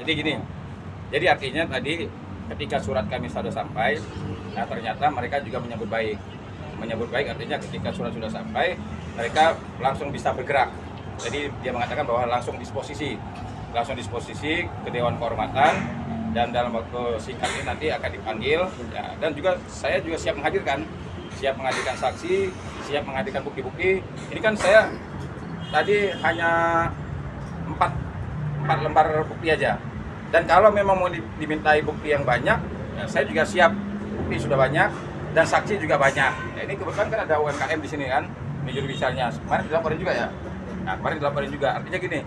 Jadi gini, jadi artinya tadi ketika surat kami sudah sampai, nah ternyata mereka juga menyambut baik. Menyambut baik artinya ketika surat sudah sampai, mereka langsung bisa bergerak. Jadi dia mengatakan bahwa langsung disposisi ke Dewan Kehormatan, dan dalam waktu singkat ini nanti akan dipanggil. Ya, dan juga saya juga siap menghadirkan saksi, siap menghadirkan bukti-bukti. Ini kan saya tadi hanya 4 lembar bukti aja. Dan kalau memang mau dimintai bukti yang banyak, ya saya juga siap. Bukti sudah banyak dan saksi juga banyak. Ya, ini kebetulan kan ada UMKM di sini kan, ini juru bicaranya. Kemarin dilaporin juga ya. Nah, kemarin dilaporin juga. Artinya gini,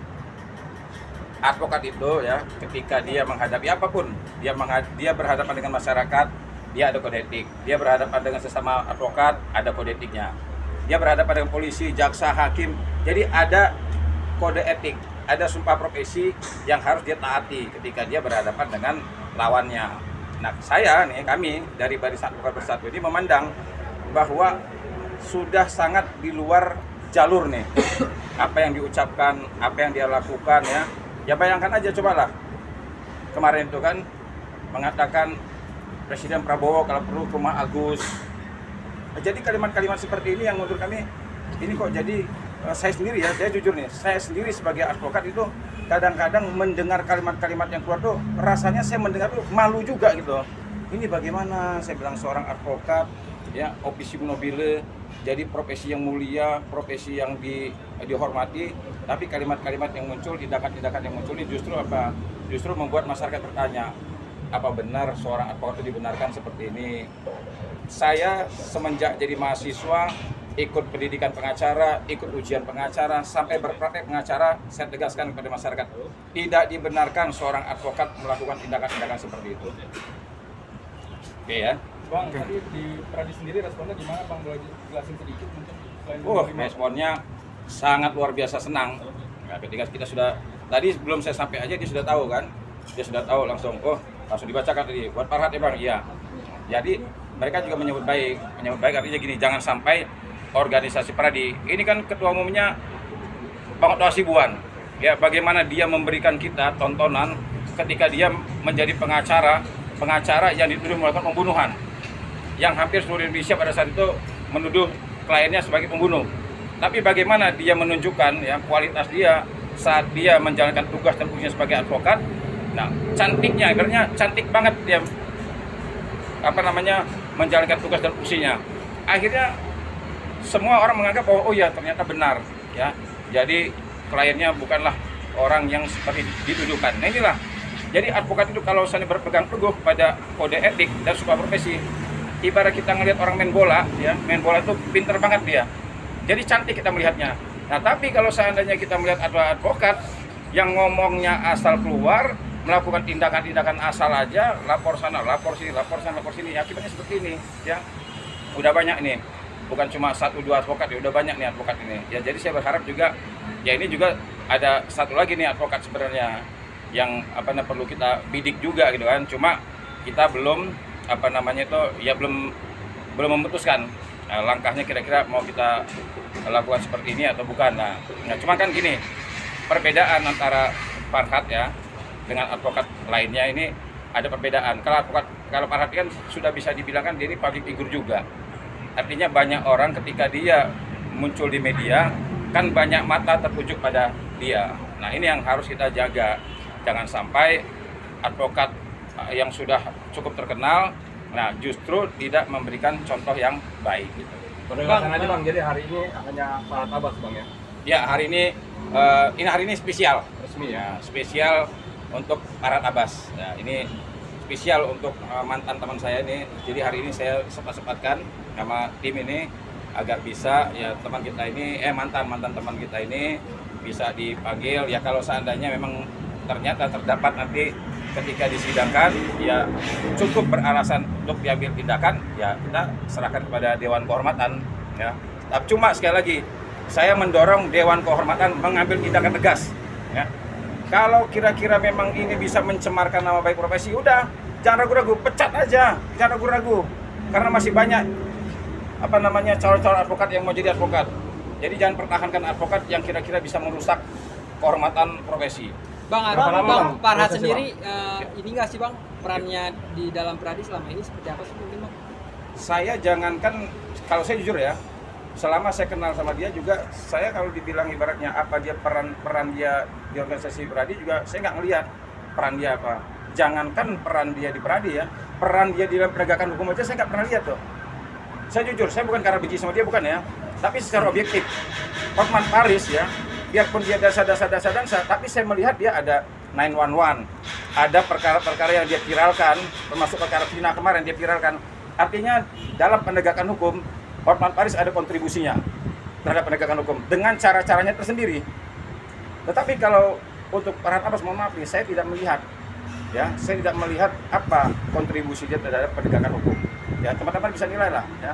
advokat itu ya ketika dia menghadapi apapun, dia berhadapan dengan masyarakat, dia ada kode etik. Dia berhadapan dengan sesama advokat, ada kode etiknya. Dia berhadapan dengan polisi, jaksa, hakim. Jadi ada kode etik, ada sumpah profesi yang harus dia taati ketika dia berhadapan dengan lawannya. Nah, kami dari Barisan Advokat Bersatu ini memandang bahwa sudah sangat di luar jalur nih. Apa yang diucapkan, apa yang dia lakukan ya. Ya bayangkan aja, cobalah. Kemarin itu kan mengatakan Presiden Prabowo kalau perlu ke rumah Agus. Jadi kalimat-kalimat seperti ini yang menurut kami, ini kok jadi, saya sendiri ya, saya jujur nih, saya sendiri sebagai advokat itu kadang-kadang mendengar kalimat-kalimat yang keluar tuh, rasanya saya mendengar tuh malu juga gitu. Ini bagaimana, saya bilang seorang advokat, ya, officio nobile, jadi profesi yang mulia, profesi yang dihormati, tapi kalimat-kalimat yang muncul, tindakan-tindakan yang muncul ini justru apa? Justru membuat masyarakat bertanya, apa benar seorang advokat itu dibenarkan seperti ini? Saya semenjak jadi mahasiswa, ikut pendidikan pengacara, ikut ujian pengacara, sampai berpraktek pengacara, saya tegaskan kepada masyarakat, tidak dibenarkan seorang advokat melakukan tindakan-tindakan seperti itu. Oke ya. Bang, tadi di Pradi sendiri responnya gimana Bang? Boleh jelasin sedikit mungkin? Responnya sangat luar biasa senang. Nah, ketika kita sudah, tadi sebelum saya sampai aja dia sudah tahu kan, dia sudah tahu langsung dibacakan tadi, buat Farhat ya Bang, iya. Jadi mereka juga menyambut baik artinya gini, jangan sampai organisasi Pradi, ini kan ketua umumnya Bang Otto Hasibuan, ya bagaimana dia memberikan kita tontonan ketika dia menjadi pengacara yang dituduh melakukan pembunuhan, yang hampir seluruh Indonesia pada saat itu menuduh kliennya sebagai pembunuh. Tapi bagaimana dia menunjukkan ya kualitas dia saat dia menjalankan tugas dan fungsinya sebagai advokat. Nah, cantiknya, akhirnya cantik banget dia menjalankan tugas dan fungsinya. Akhirnya semua orang menganggap bahwa oh ya ternyata benar ya. Jadi kliennya bukanlah orang yang seperti dituduhkan. Nah inilah. Jadi advokat itu kalau misalnya berpegang teguh pada kode etik dan sumpah profesi, ibarat kita ngelihat orang main bola, ya, main bola itu pinter banget dia. Jadi cantik kita melihatnya. Nah, tapi kalau seandainya kita melihat ada advokat yang ngomongnya asal keluar, melakukan tindakan-tindakan asal aja, lapor sana, lapor sini, lapor sana, lapor sini, akibatnya seperti ini, ya. Udah banyak nih. Bukan cuma 1-2 advokat, ya udah banyak nih advokat ini. Ya, jadi saya berharap juga ya ini juga ada satu lagi nih advokat sebenarnya yang perlu kita bidik juga gitu kan. Cuma kita belum belum memutuskan langkahnya kira-kira mau kita lakukan seperti ini atau bukan. Nah cuma kan gini, perbedaan antara Farhat ya dengan advokat lainnya ini ada perbedaan. Kalau Farhat kan sudah bisa dibilang kan dia ini public figure juga. Artinya banyak orang ketika dia muncul di media kan banyak mata tertuju pada dia. Nah ini yang harus kita jaga. Jangan sampai advokat yang sudah cukup terkenal, nah justru tidak memberikan contoh yang baik. Gitu. Bang, aja Bang, jadi hari ini hanya Farhat Abbas Bang ya? Ya hari ini spesial, resmi ya, spesial untuk Farhat Abbas. Nah, ini spesial untuk mantan teman saya ini. Jadi hari ini saya sempat-sempatkan sama tim ini agar bisa ya teman kita ini, mantan teman kita ini bisa dipanggil. Ya kalau seandainya memang ternyata terdapat nanti ketika disidangkan ya cukup beralasan untuk diambil tindakan, ya kita serahkan kepada Dewan Kehormatan ya. Tapi cuma sekali lagi saya mendorong Dewan Kehormatan mengambil tindakan tegas ya. Kalau kira-kira memang ini bisa mencemarkan nama baik profesi, udah jangan ragu-ragu, pecat aja, jangan ragu-ragu, karena masih banyak calon-calon advokat yang mau jadi advokat. Jadi jangan pertahankan advokat yang kira-kira bisa merusak kehormatan profesi. Bang, Farhat prosesnya, sendiri ini nggak sih Bang perannya di dalam Pradi selama ini seperti apa sih mungkin Bang? Saya jangankan, kalau saya jujur ya, selama saya kenal sama dia juga, saya kalau dibilang ibaratnya apa dia peran dia di organisasi Pradi juga saya nggak ngelihat peran dia apa. Jangankan peran dia di Pradi ya, peran dia di dalam penegakan hukum aja saya nggak pernah lihat tuh. Saya jujur, saya bukan karena benci sama dia, bukan ya, tapi secara objektif, Hotman Paris ya, biarpun dia dasa-dasa, tapi saya melihat dia ada 911, ada perkara-perkara yang dia viralkan, termasuk perkara Cina kemarin dia viralkan. Artinya dalam penegakan hukum, Hotman Paris ada kontribusinya terhadap penegakan hukum dengan cara-caranya tersendiri. Tetapi kalau untuk Farhat Abbas, mohon maaf nih, saya tidak melihat, ya, saya tidak melihat apa kontribusi dia terhadap penegakan hukum. Ya, teman-teman bisa nilai lah, ya.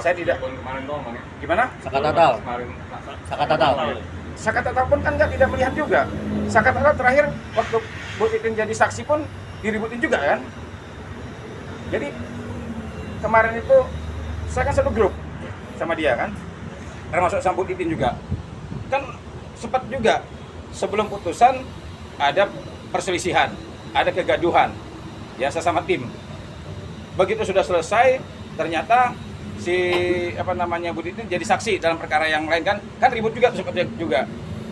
Saya tidak. kemarin doang Bang ya. Gimana? Sakat total. Kemarin Sakat Tatal pun kan nggak tidak melihat juga. Sakat Tatal terakhir waktu Bu Titin jadi saksi pun diributin juga kan. Jadi kemarin itu saya kan satu grup sama dia kan, termasuk sama Bu Titin juga. Kan sempat juga sebelum putusan ada perselisihan, ada kegaduhan, ya sesama tim. Begitu sudah selesai, ternyata si Bu Titin jadi saksi dalam perkara yang lain kan ribut juga seperti juga.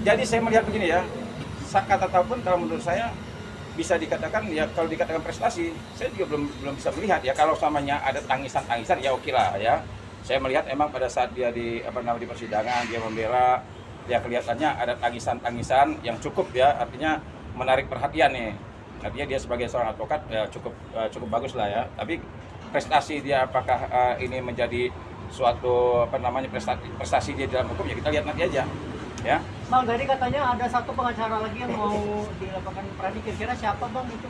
Jadi saya melihat begini ya, Sakat Tatal pun kalau menurut saya bisa dikatakan ya, kalau dikatakan prestasi, saya juga belum bisa melihat ya. Kalau samanya ada tangisan ya oke lah ya. Saya melihat emang pada saat dia di di persidangan dia membela, ya kelihatannya ada tangisan yang cukup ya, artinya menarik perhatian nih. Artinya dia sebagai seorang advokat ya cukup bagus lah ya. Tapi prestasi dia apakah ini menjadi suatu prestasi dia dalam hukum, ya kita lihat nanti aja ya. Bang, tadi katanya ada satu pengacara lagi yang mau dilaporkan Pradi, kira-kira siapa Bang itu?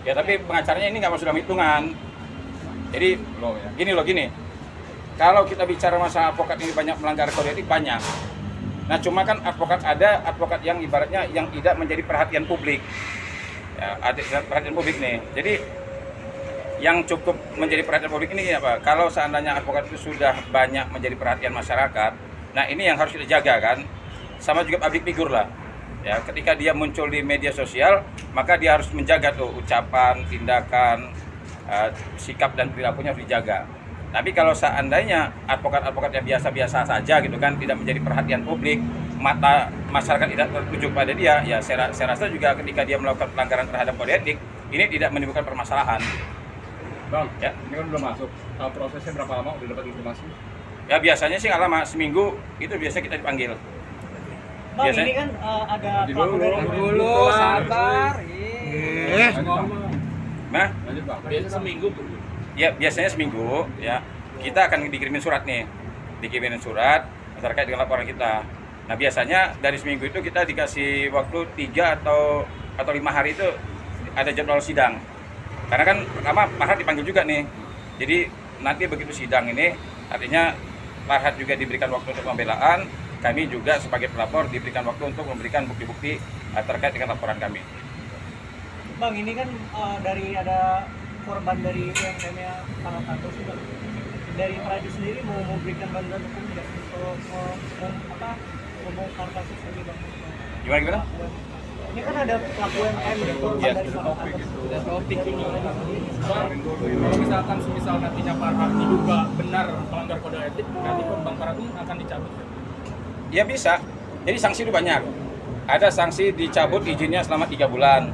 Ya tapi pengacaranya ini nggak masuk dalam hitungan. Jadi gini, kalau kita bicara masalah advokat ini banyak melanggar kode etik, banyak. Nah cuma kan ada advokat yang ibaratnya yang tidak menjadi perhatian publik. Ya, ada perhatian publik nih. Jadi yang cukup menjadi perhatian publik ini apa? Kalau seandainya advokat itu sudah banyak menjadi perhatian masyarakat, nah ini yang harus kita jaga kan. Sama juga public figure lah. Ya, ketika dia muncul di media sosial, maka dia harus menjaga tuh ucapan, tindakan, sikap dan perilakunya harus dijaga. Tapi kalau seandainya advokat-advokat yang biasa-biasa saja gitu kan, tidak menjadi perhatian publik, mata masyarakat tidak tertuju pada dia, ya saya rasa juga ketika dia melakukan pelanggaran terhadap kode etik, ini tidak menimbulkan permasalahan. Bang, Ya. ini kan belum masuk. Prosesnya berapa lama udah dapat informasi? Ya biasanya sih nggak lama, seminggu itu biasa kita dipanggil. Bang, Biasanya- ini kan ada Di pelaku dulu, dari Dulu sabar. Nah, Lanjut Bang. Seminggu ya biasanya seminggu ya kita akan dikirimin surat nih, dikirimin surat terkait dengan laporan kita. Nah biasanya dari seminggu itu kita dikasih waktu 3 atau 5 hari itu ada jadwal sidang. Karena kan pertama Farhat dipanggil juga nih, jadi nanti begitu sidang ini artinya Farhat juga diberikan waktu untuk pembelaan, kami juga sebagai pelapor diberikan waktu untuk memberikan bukti-bukti terkait dengan laporan kami. Bang, ini kan dari ada korban dari UMKM-nya Farhat Abbas juga. Dari Pradi sendiri mau memberikan bantuan hukum tidak untuk membongkar kasus ini Bang? Gimana? Ini kan ada pelaku UMKM dan korban Iya, dari Farhat Abbas. Udah topik ini. Bang, kalau misalkan semisal nantinya Farhat diduga benar melanggar kode etik, nanti Bang Farhat pun akan dicabut. Ya bisa. Jadi sanksi itu banyak. Ada sanksi dicabut izinnya selama 3 bulan.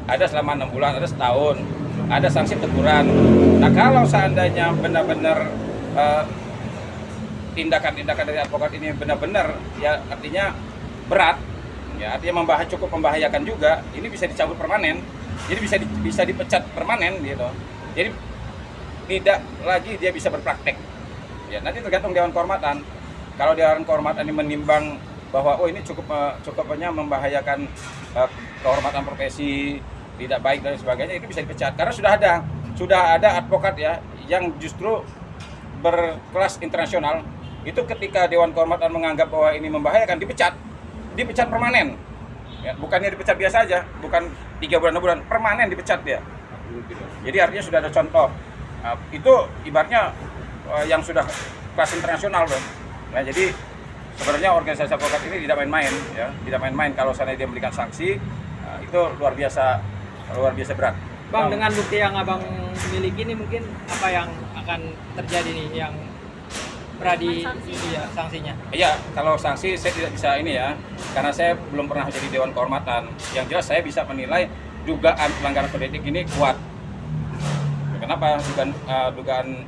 Ada selama 6 bulan, ada setahun. Ada sanksi teguran. Nah kalau seandainya benar-benar tindakan-tindakan dari advokat ini benar-benar ya artinya berat, ya artinya cukup membahayakan juga, ini bisa dicabut permanen. Jadi bisa dipecat permanen gitu. Jadi tidak lagi dia bisa berpraktek. Ya nanti tergantung Dewan Kehormatan. Kalau Dewan Kehormatan ini menimbang bahwa ini cukup membahayakan kehormatan profesi, tidak baik dan sebagainya, itu bisa dipecat. Karena sudah ada advokat ya yang justru berkelas internasional, itu ketika Dewan Kehormatan menganggap bahwa ini membahayakan, dipecat permanen. Ya, bukannya dipecat biasa aja, bukan 3 bulan 6 bulan, permanen dipecat dia. Jadi artinya sudah ada contoh. Nah, itu ibaratnya yang sudah kelas internasional dong. Nah jadi sebenarnya organisasi advokat ini tidak main-main ya, tidak main-main kalau seandainya dia memberikan sanksi. itu luar biasa berat. Bang, dengan bukti yang abang miliki ini mungkin apa yang akan terjadi nih yang Pradi iya, sanksinya? Iya, kalau sanksi saya tidak bisa ini ya, karena saya belum pernah jadi Dewan Kehormatan. Yang jelas saya bisa menilai dugaan pelanggaran kode etik ini kuat. Kenapa dugaan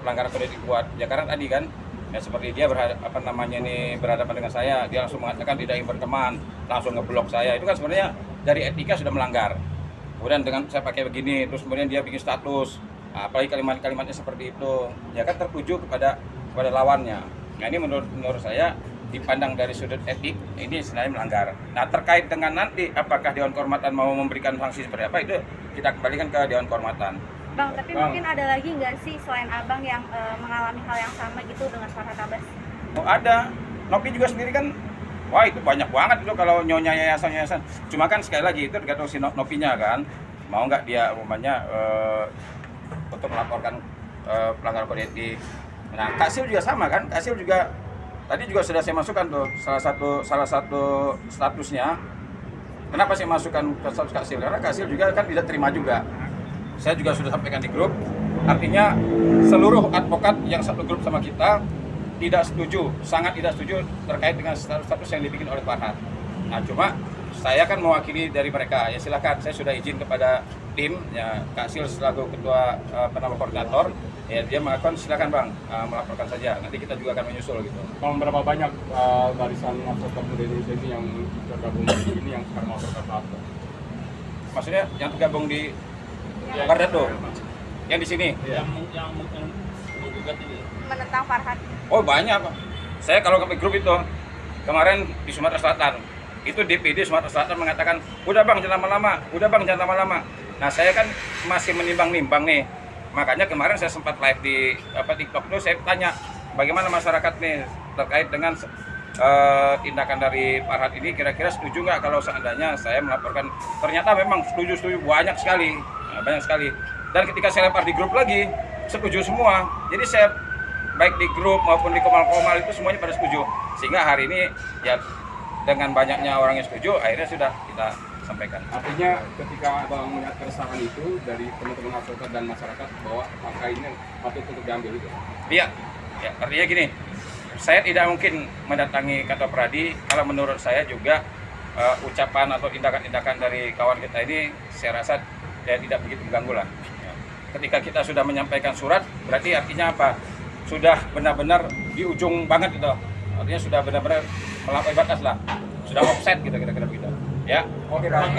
pelanggaran kode etik kuat? Ya karena tadi kan, ya seperti dia berhadapan dengan saya, dia langsung mengatakan tidak ingin berteman, langsung ngeblok saya. Itu kan sebenarnya dari etika sudah melanggar. Kemudian dengan saya pakai begini, terus kemudian dia bikin status. Apalagi kalimat-kalimatnya seperti itu, ya kan tertuju kepada lawannya. Nah ini menurut saya dipandang dari sudut etik ini sebenarnya melanggar. Nah terkait dengan nanti apakah Dewan Kehormatan mau memberikan sanksi seperti apa, itu kita kembalikan ke Dewan Kehormatan. Bang, tapi mungkin ada lagi nggak sih selain abang yang mengalami hal yang sama gitu dengan Farhad Abbas? Oh ada, Nopi juga sendiri kan, wah itu banyak banget itu kalau nyonya yayasan. Cuma kan sekali lagi itu tergantung si Nopinya kan, mau nggak dia umumnya untuk melaporkan pelanggaran kode etik. Nah, Kak Sil juga sama kan? Kak Sil juga tadi juga sudah saya masukkan tuh salah satu statusnya. Kenapa saya masukkan ke status Kak Sil? Karena Kak Sil juga kan tidak terima juga. Saya juga sudah sampaikan di grup. Artinya seluruh advokat yang satu grup sama kita tidak setuju, sangat tidak setuju terkait dengan status yang dibikin oleh Farhad. Nah, cuma saya kan mewakili dari mereka. Ya silakan, saya sudah izin kepada tim, ya Kak Sil selaku ketua koordinator, ya dia melakukan silakan Bang, melaporkan saja. Nanti kita juga akan menyusul gitu. Kalau berapa banyak barisan advokat muda Indonesia ini yang tergabung di ini yang sekarang melaporkan apa? Maksudnya yang tergabung di Farhad tuh, yang di sini? Yang menggugat ini. Menentang Farhad. Oh banyak. Saya kalau ke grup itu kemarin di Sumatera Selatan, itu DPD Sumatera Selatan mengatakan, udah Bang jangan lama-lama. Nah saya kan masih menimbang-nimbang nih, makanya kemarin saya sempat live di TikTok itu saya tanya bagaimana masyarakat nih terkait dengan tindakan dari Farhad ini, kira-kira setuju nggak kalau seandainya saya melaporkan? Ternyata memang setuju banyak sekali. Dan ketika saya lempar di grup lagi, setuju semua. Jadi saya baik di grup maupun di komal-komal itu semuanya pada setuju. Sehingga hari ini ya dengan banyaknya orang yang setuju, akhirnya sudah kita sampaikan. Artinya ketika Abang melihat keresahan itu dari teman-teman advokat dan masyarakat bahwa langkah ini patut untuk diambil itu? Iya, ya, artinya gini, saya tidak mungkin mendatangi kantor Pradi kalau menurut saya juga ucapan atau tindakan-tindakan dari kawan kita ini saya rasa tidak begitu mengganggu lah. Ya. Ketika kita sudah menyampaikan surat, berarti artinya apa? Sudah benar-benar di ujung banget gitu. Artinya sudah benar-benar melampaui batas lah. Sudah offset gitu kira-kira begitu. Ya. Oke, Bang.